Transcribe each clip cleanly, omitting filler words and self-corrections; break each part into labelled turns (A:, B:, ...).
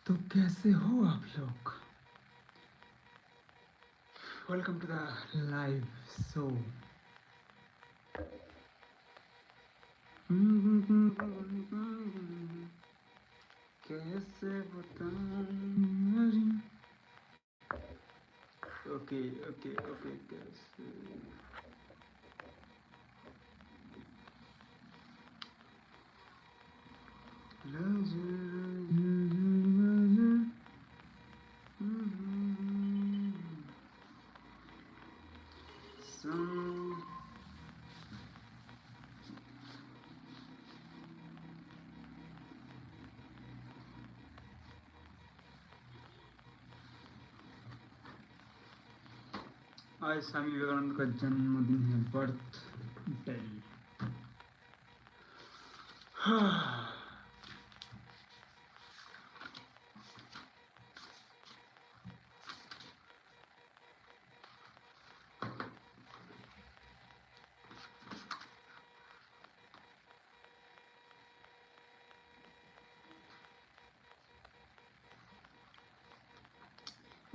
A: तो कैसे हो आप लोग? Welcome to the live show. कैसे बताऊं? ओके ओके ओके कैसे some आज स्वामी विवेकानंद का जन्मदिन है, birthday.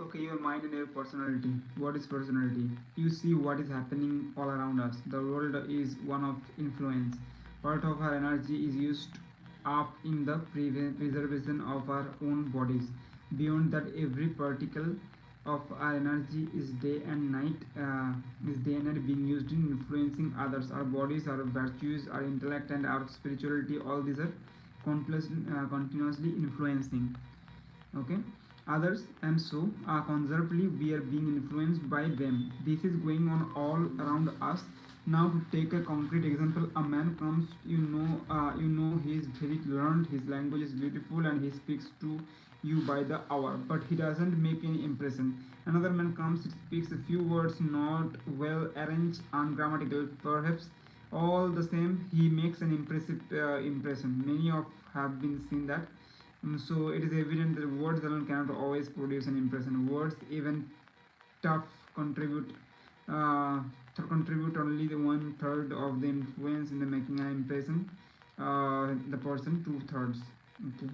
A: Okay, your mind and your personality. What is personality? You see what is happening all around us. The world is one of influence. Part of our energy is used up in the preservation of our own bodies. Beyond that, every particle of our energy is day and night being used in influencing others. Our bodies, our virtues, our intellect, and our spirituality. All these are continuously influencing. Okay, others, and so conservatively we are being influenced by them. This is going on all around us. Now, to take a concrete example, a man comes, he is very learned, his language is beautiful, and he speaks to you by the hour, but he doesn't make any impression. Another man comes, speaks a few words, not well arranged, ungrammatical perhaps. All the same, he makes an impressive impression. Many of have been seen that. So it is evident that words alone cannot always produce an impression. Words, even tough, uh, contribute only the 1/3 of the influence in the making an impression. The person 2/3. Okay,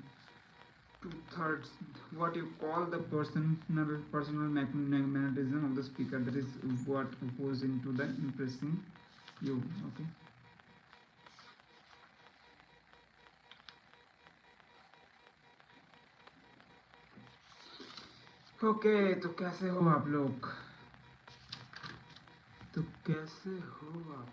A: 2/3. What you call the personal magnetism of the speaker. That is what goes into the impressing you. Okay. Okay, तो कैसे हो आप लोग? तो कैसे हो आप?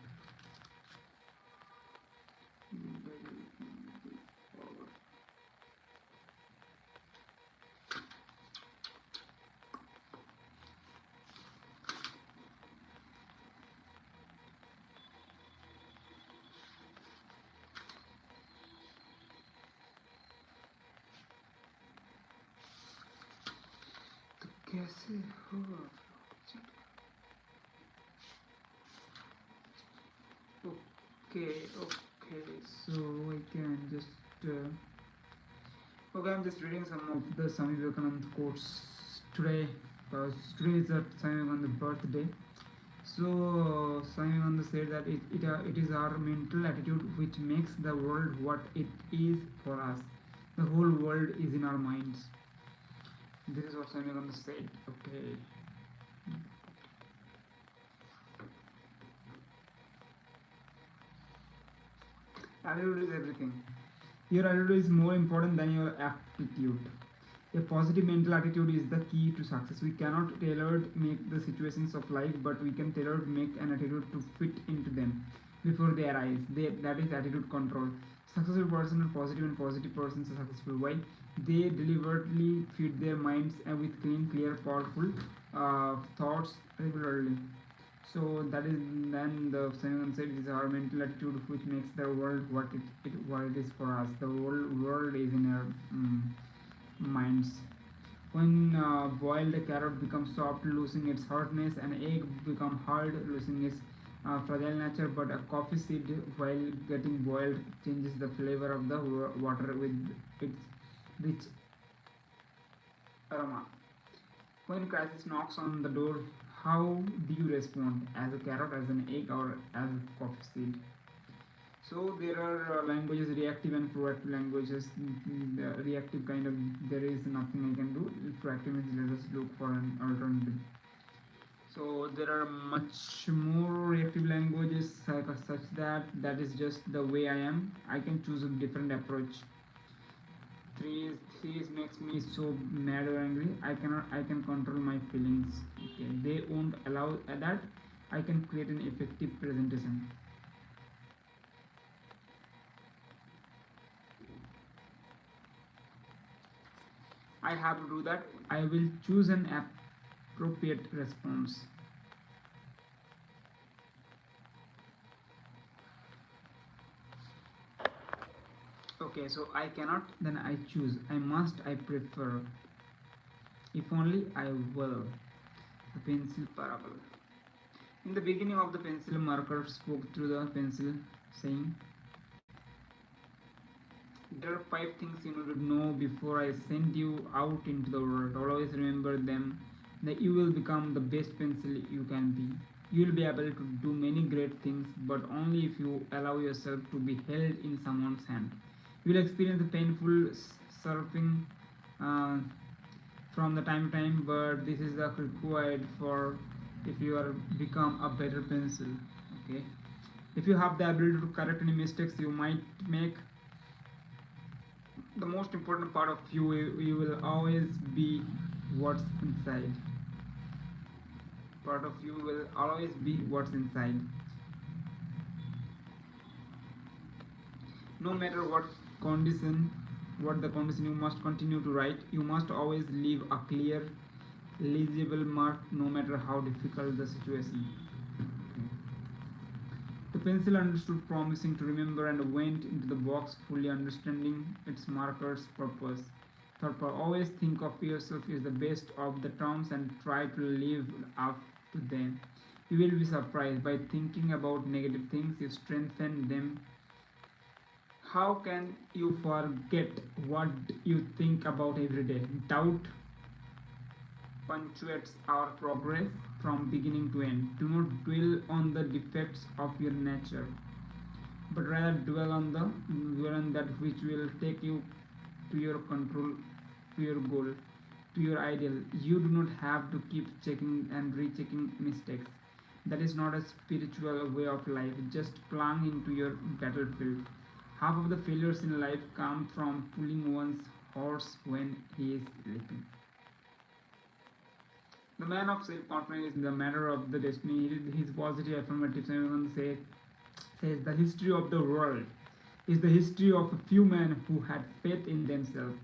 A: तो कैसे हो आप? Okay, okay, so I can just okay, I'm just reading some of the Swami Vivekananda quotes today, because today is the Swami Vivekananda birthday. So Swami Vivekananda said that it is our mental attitude which makes the world what it is for us. The whole world is in our minds. This is what Swami Vivekananda said. Okay. Attitude is everything. Your attitude is more important than your aptitude. A positive mental attitude is the key to success. We cannot tailor make the situations of life, but we can tailor make an attitude to fit into them before they arise. That is attitude control. Successful person are positive, and positive persons are successful. Why? They deliberately feed their minds with clean, clear, powerful thoughts regularly. So that is, then the Simon said, it is our mental attitude which makes the world what it is for us. The whole world is in our minds. When boiled, a carrot becomes soft, losing its hardness. An egg becomes hard, losing its fragile nature. But a coffee seed, while getting boiled, changes the flavor of the water with its rich aroma. When crisis knocks on the door, how do you respond? As a carrot, as an egg, or as a coffee seed? So there are languages, reactive and proactive languages. The reactive kind of, there is nothing I can do. Proactive means let us look for an alternative. So there are much more reactive languages such that that is just the way I am. I can choose a different approach. Three makes me so mad or angry. I can control my feelings. Okay, they won't allow that. I can create an effective presentation. I have to do that. I will choose an appropriate response. Okay, so I cannot, then I choose. I must, I prefer. If only I will. The pencil parable. In the beginning of the pencil, marker spoke through the pencil, saying, there are 5 things you need to know before I send you out into the world. Always remember them, that you will become the best pencil you can be. You will be able to do many great things, but only if you allow yourself to be held in someone's hand. You will experience the painful surfing from the time to time, but this is the required for if you are become a better pencil. Okay, if you have the ability to correct any mistakes you might make, the most important part of you will always be what's inside. Part of you will always be what's inside. No matter what the condition, you must continue to write. You must always leave a clear, legible mark, no matter how difficult the situation. The pencil understood, promising to remember, and went into the box fully understanding its marker's purpose. Therefore, always think of yourself as the best of the terms and try to live up to them. You will be surprised. By thinking about negative things, you strengthen them. How can you forget what you think about every day? Doubt punctuates our progress from beginning to end. Do not dwell on the defects of your nature, but rather dwell on that which will take you to your control, to your goal, to your ideal. You do not have to keep checking and rechecking mistakes. That is not a spiritual way of life. Just plunge into your battlefield. Half of the failures in life come from pulling one's horse when he is sleeping. The man of self-confidence is the matter of the destiny. His positive affirmative says the history of the world is the history of a few men who had faith in themselves.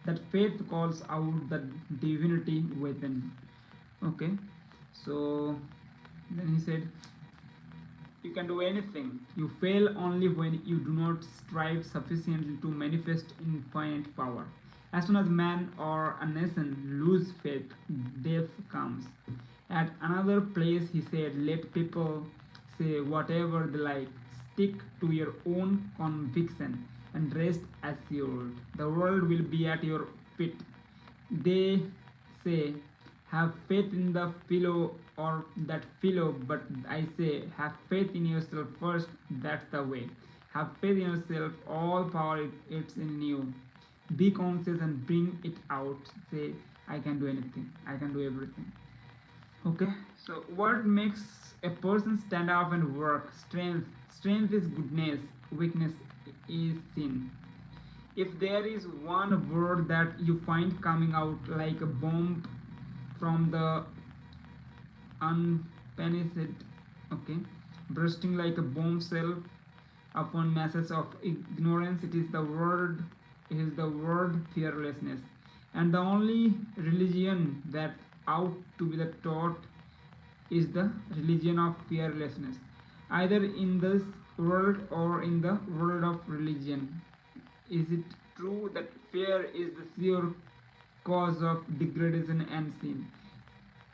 A: That faith calls out the divinity within. Okay, so then he said, you can do anything. You fail only when you do not strive sufficiently to manifest infinite power. As soon as man or a nation lose faith, death comes. At another place he said, let people say whatever they like. Stick to your own conviction and rest assured. The world will be at your feet. They say, have faith in the fellow or that fellow, but I say, have faith in yourself first. That's the way. Have faith in yourself. All power it's in you. Be conscious and bring it out. Say, I can do anything. I can do everything. Okay. So what makes a person stand up and work? Strength is goodness. Weakness is sin. If there is one word that you find coming out like a bomb from the unpenetrated, okay, bursting like a bombshell upon masses of ignorance, it is the word fearlessness. And the only religion that ought to be the taught is the religion of fearlessness, either in this world or in the world of religion. Is it true that fear is the sure cause of degradation and sin?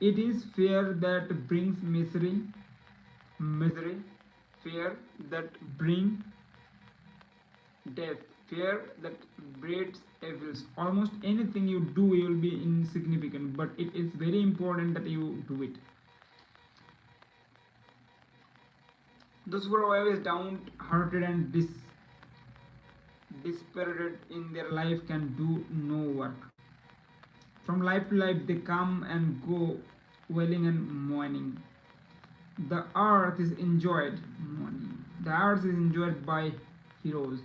A: It is fear that brings misery, fear that brings death, fear that breeds evils. Almost anything you do, you will be insignificant, but it is very important that you do it. Those who are always downhearted and dispirited in their life can do no work. From life to life, they come and go, wailing and mourning. The earth is enjoyed, mourning. The earth is enjoyed by heroes.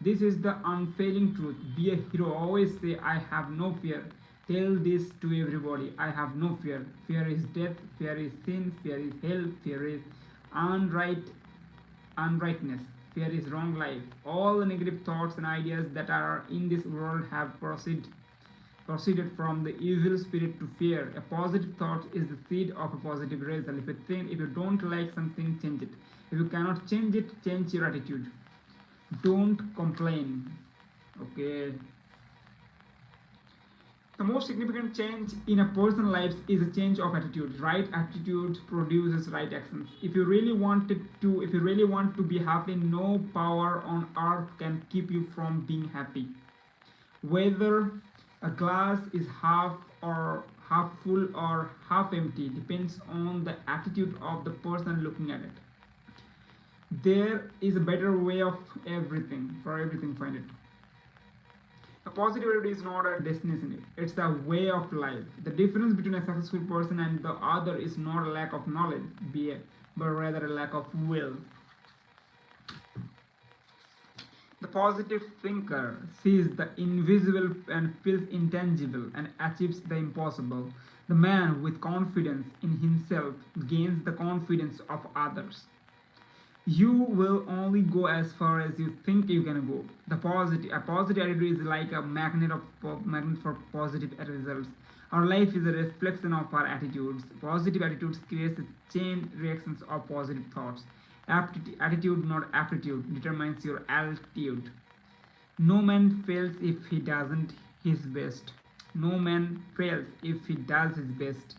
A: This is the unfailing truth. Be a hero. Always say, I have no fear. Tell this to everybody. I have no fear. Fear is death, fear is sin, fear is hell, fear is unrightness, fear is wrong life. All the negative thoughts and ideas that are in this world have proceeded from the evil spirit to fear. A positive thought is the seed of a positive result. If you don't like something, change it. If you cannot change it, change your attitude. Don't complain. Okay. The most significant change in a person's life is a change of attitude. Right attitude produces right actions. If you really want to be happy, no power on earth can keep you from being happy. Whether a glass is half full or half empty depends on the attitude of the person looking at it. There is a better way of everything. For everything, find it. A positive attitude is not a destination, it's a way of life. The difference between a successful person and the other is not a lack of knowledge, but rather a lack of will. The positive thinker sees the invisible and feels intangible and achieves the impossible. The man with confidence in himself gains the confidence of others. You will only go as far as you think you can go. A positive attitude is like a magnet for positive results. Our life is a reflection of our attitudes. Positive attitudes create a chain reactions of positive thoughts. Attitude, not aptitude, determines your altitude. No man fails if he doesn't his best. No man fails if he does his best.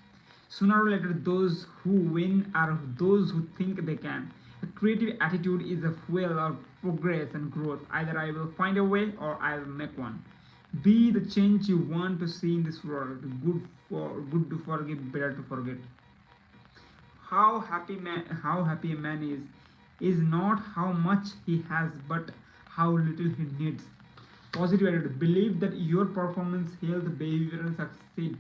A: Sooner or later, those who win are those who think they can. A creative attitude is a fuel of progress and growth. Either I will find a way or I will make one. Be the change you want to see in this world. Good to forgive, better to forget. How happy a man is not how much he has, but how little he needs. Positive attitude. Believe that your performance, health, behavior, and succeed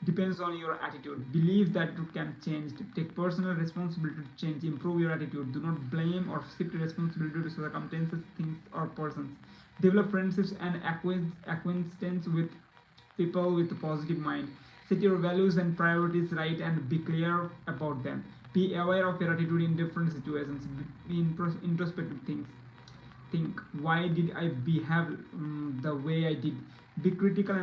A: depends on your attitude. Believe that you can change. Take personal responsibility to change. Improve your attitude. Do not blame or shift responsibility to circumstances, things, or persons. Develop friendships and acquaintance with people with a positive mind. Set your values and priorities right and be clear about them. Be aware of your attitude in different situations. Be introspective things. Think, why did I behave the way I did? Be critical.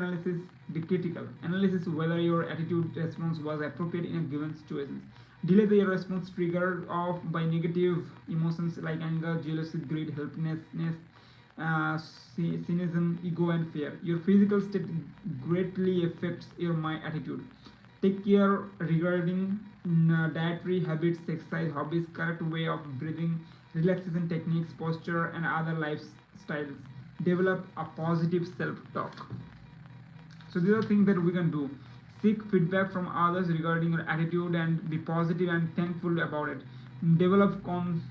A: Analysis whether your attitude response was appropriate in a given situation. Delay the response triggered off by negative emotions like anger, jealousy, greed, helplessness, cynicism, ego, and fear. Your physical state greatly affects your mind attitude. Take care regarding dietary habits, exercise, hobbies, correct way of breathing, relaxation techniques, posture, and other lifestyles. Develop a positive self-talk. So these are things that we can do. Seek feedback from others regarding your attitude and be positive and thankful about it. Develop congruency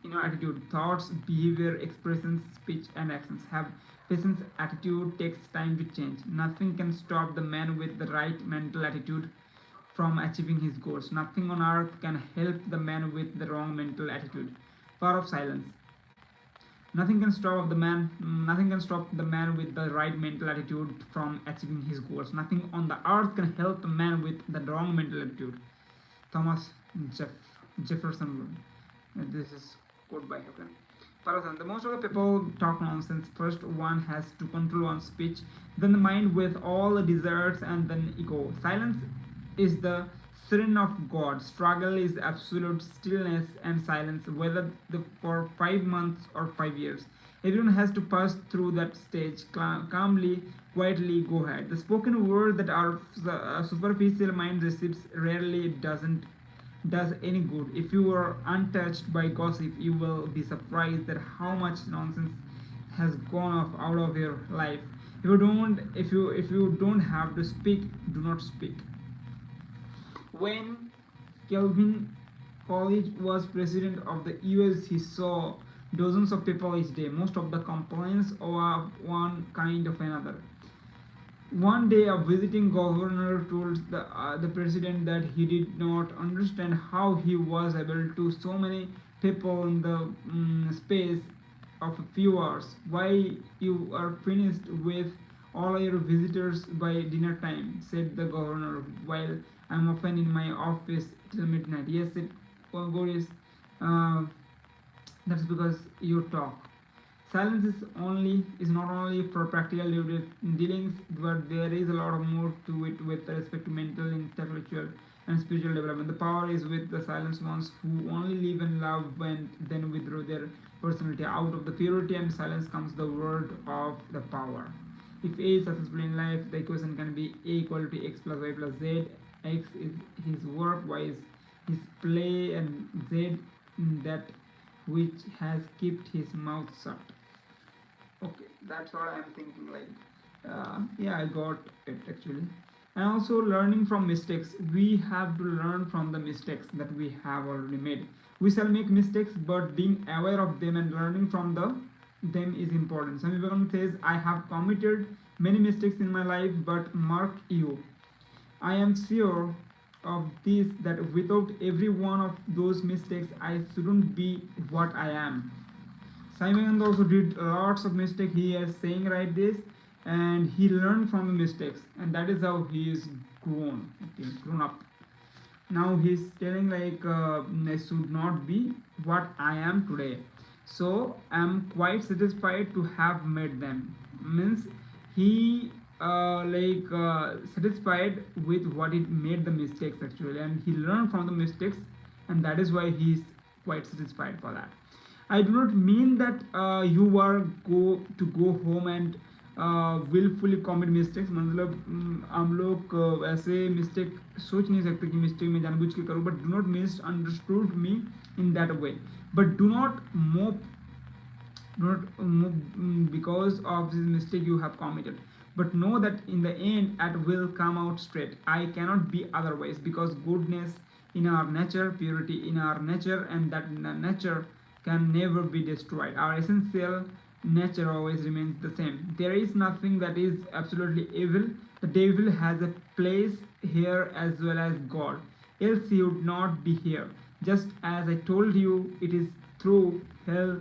A: in your attitude, thoughts, behavior, expressions, speech, and actions. Have patience. Attitude takes time to change. Nothing can stop the man with the right mental attitude from achieving his goals. Nothing on earth can help the man with the wrong mental attitude. Power of silence. Nothing can stop the man with the right mental attitude from achieving his goals. Nothing on the earth can help the man with the wrong mental attitude. Thomas Jefferson. This is quote by him. Parasan, the most of the people talk nonsense. First one has to control one's speech, then the mind with all the desires, and then ego. Silence is the serene of God. Struggle is absolute stillness and silence, whether for 5 months or 5 years. Everyone has to pass through that stage. Calmly, quietly go ahead. The spoken word that our superficial mind receives rarely does any good. If you are untouched by gossip, you will be surprised at how much nonsense has gone off out of your life. If you don't have to speak, do not speak. When Calvin Coolidge was president of the US, he saw dozens of people each day. Most of the complaints were one kind of another. One day, a visiting governor told the president that he did not understand how he was able to so many people in the space of a few hours. Why you are finished with all your visitors by dinner time, said the governor, while I'm often in my office till midnight. Yes, it Boris, uh, that's because you talk. Silence is not only for practical dealings, but there is a lot of more to it with respect to mental, intellectual, and spiritual development. The power is with the silent ones who only live and love and then withdraw their personality. Out of the purity and silence comes the word of the power. If A is successful in life, the equation can be A equal to x plus y plus z. X is his work, y is his play, and z that which has kept his mouth shut. Okay, that's what I'm thinking. Like, yeah, I got it actually. And also learning from mistakes. We have to learn from the mistakes that we have already made. We shall make mistakes, but being aware of them and learning from them is important. Swami Vivekananda says, I have committed many mistakes in my life, but mark you, I am sure of this that without every one of those mistakes, I shouldn't be what I am. Simon also did lots of mistakes. He is saying right this, and he learned from the mistakes, and that is how he is grown up. Now he's telling like I should not be what I am today. So I'm quite satisfied to have made them. Means he satisfied with what it made the mistakes actually, and he learned from the mistakes, and that is why he is quite satisfied for that. I do not mean that you are go home and willfully commit mistakes. मतलब हम लोग ऐसे mistake सोच नहीं सकते कि mistake मैं जानबूझ के करूँ, but do not misunderstood me in that way. But do not move because of this mistake you have committed. But know that in the end it will come out straight. I cannot be otherwise, because goodness in our nature, purity in our nature, and that nature can never be destroyed. Our essential nature always remains the same. There is nothing that is absolutely evil. The devil has a place here as well as God, else he would not be here. Just as I told you, it is through hell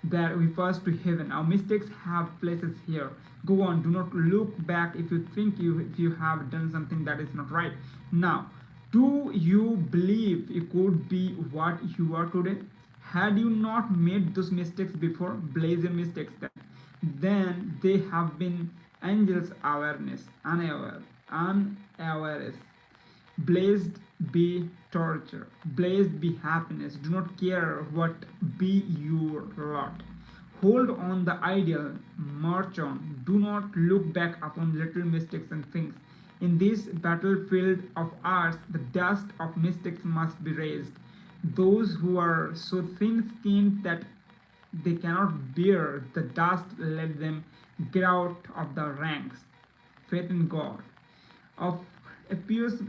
A: that we pass to heaven. Our mistakes have places here. Go on, do not look back if you think if you have done something that is not right. Now, do you believe you could be what you are today? Had you not made those mistakes before, blaze your mistakes then they have been angels awareness, unawareness. Blessed be torture, blessed be happiness. Do not care what be your lot. Hold on the ideal, march on. Do not look back upon little mistakes and things. In this battlefield of ours, the dust of mistakes must be raised. Those who are so thin-skinned that they cannot bear the dust, let them get out of the ranks. Faith in God. Of a pious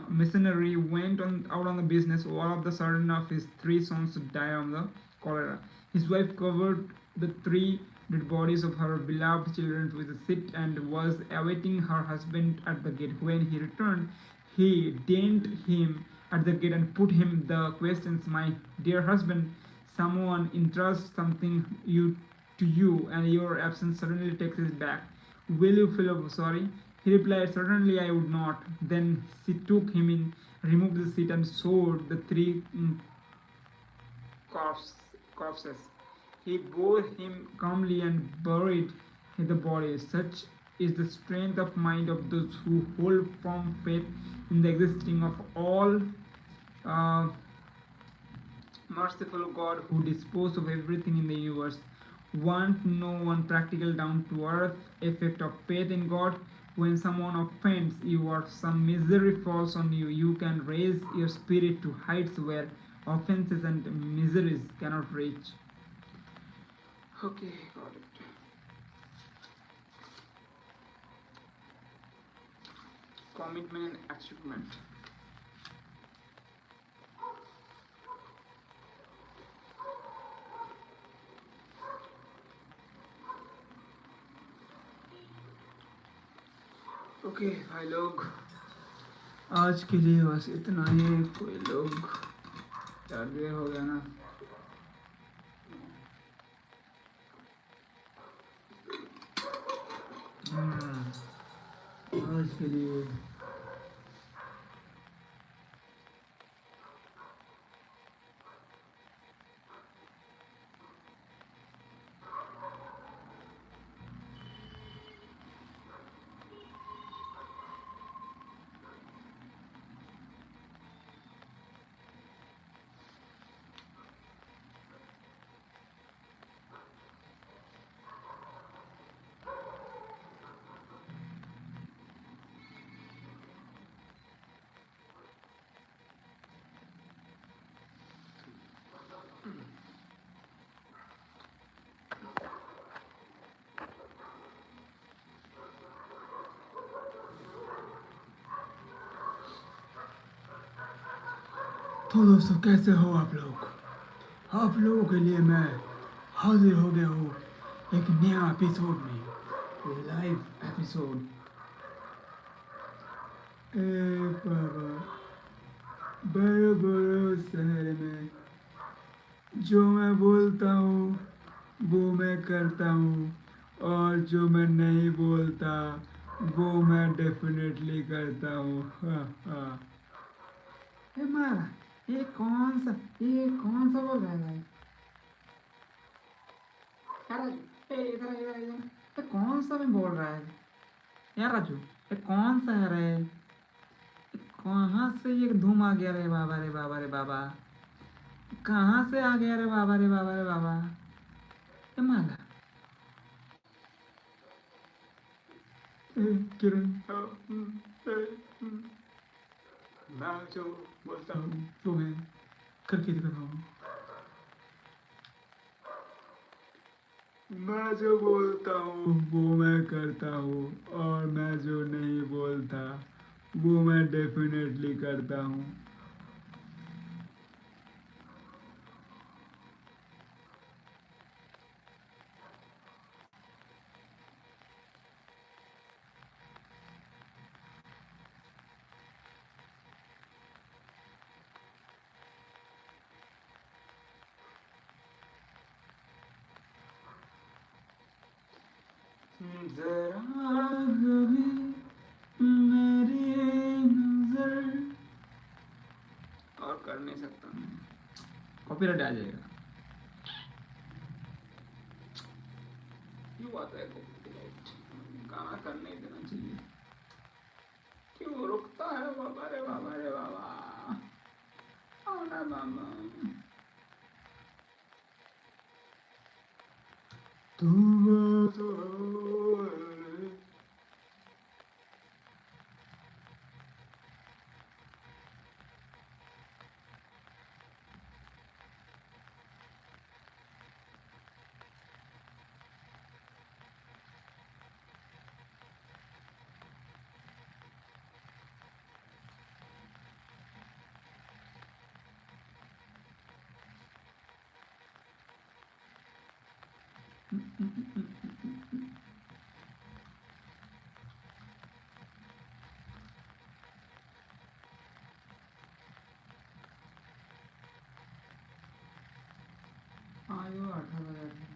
A: missionary went out on the business. All of the sudden of his 3 sons died of the cholera. His wife covered the 3 dead bodies of her beloved children with a seat and was awaiting her husband at the gate. When he returned, he detained him at the gate and put him the questions. My dear husband, someone entrusts something to you, and your absence suddenly takes it back. Will you feel sorry? He replied, certainly I would not. Then she took him in, removed the seat, and sewed the 3 corpses. He bore him calmly and buried the body. Such is the strength of mind of those who hold firm faith in the existing of all merciful God who disposed of everything in the universe. Want to know one practical down to earth effect of faith in God? When someone offends you or some misery falls on you, you can raise your spirit to heights where offenses and miseries cannot reach. Okay, got it. commitment and achievement. Okay भाई लोग, आज के लिए बस इतना ही। कोई लोग यार देर हो गया ना। आज के लिए तो दोस्तों, कैसे हो आप लोग? आप लोगों के लिए मैं हाजिर हो गया हूँ एक नया एपिसोड में, लाइव एपिसोड। बाबा, बड़े बड़े शहर में जो मैं बोलता हूँ वो मैं करता हूँ, और जो मैं नहीं बोलता वो मैं डेफिनेटली करता हूँ। हाँ हाँ। मारा, ये कौन सा बोल रहा है भाई? यार राजू, इधर इधर इधर, ये कौन सा में बोल रहा है यार राजू? ये कौन सा है रे? कहाँ से ये धूम आ गया रे बाबा, रे बाबा, रे बाबा? कहाँ से आ गया रे बाबा, रे बाबा, रे बाबा? ये माला किरण, मैं जो बोलता हूँ वो मैं करके दिखाता हूँ। मैं जो बोलता हूँ वो मैं करता हूँ, और मैं जो नहीं बोलता वो मैं डेफिनेटली करता हूँ। जरा कभी मेरी नजर, और कर नहीं सकता, कॉपीराइट आ जाएगा। क्यों आता है कॉपीराइट? गाना कर नहीं देना चाहिए। क्यों रुकता है बाबा, रे बाबा, रे बाबा? आओ ना बाबा। तू आयो 18,000।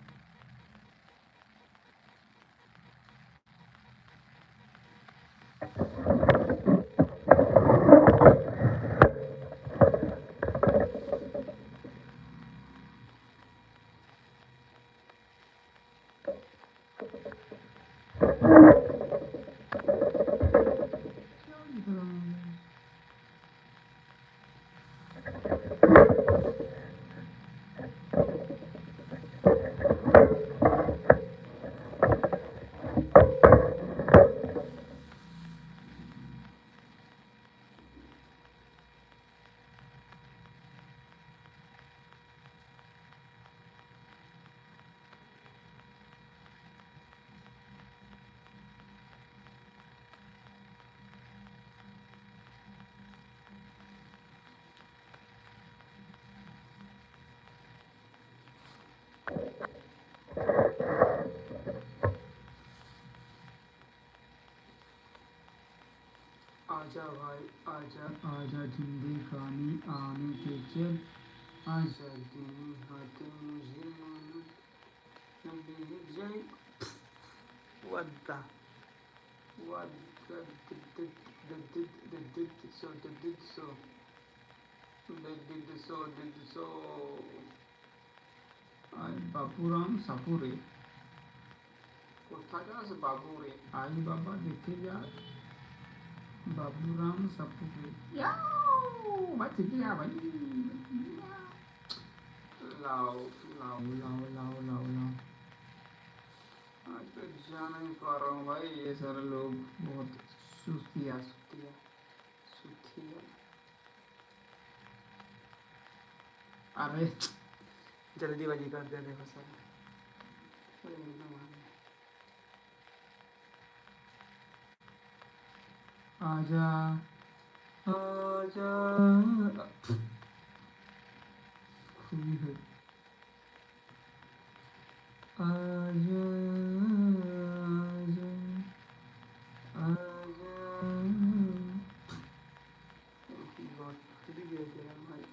B: आजा भाई आजा।
A: आजा जिंदे खानी आने के चल। आज
B: सर्दी हाथ मुझे नबी जाए। What the what the did so.
A: आज बापूराम सापुरे।
B: কোথায় আছে বাবু রে?
A: आई बाबा देखे जा बाबूराम सापुरे। याओ बच गया भाई।
B: लाओ लाओ
A: लाओ लाओ लाओ लाओ।
B: आज तो जान नहीं पा रहा हूँ भाई।
A: ये सारे लोग बहुत सुस्तिया।
B: सुथिया सुथिया।
A: अरे
B: जल्दीबाजी कर दे देखो सर। एकदम
A: आजा आजा खूबी है। आजा आजा आजा।
B: बहुत खुली भी है भाई।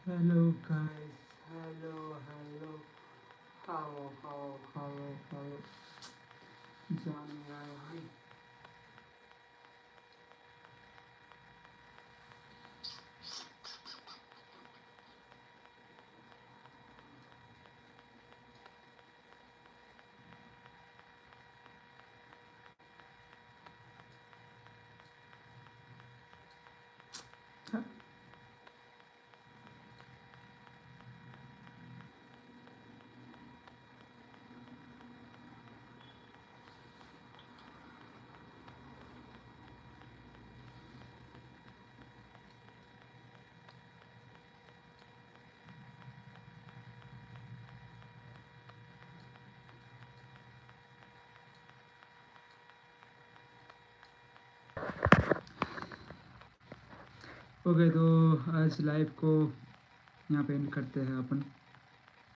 A: Hello guys, hello hello, how जान नहीं रहा है भाई। ओके, तो आज लाइव को यहाँ पे एंड करते हैं अपन।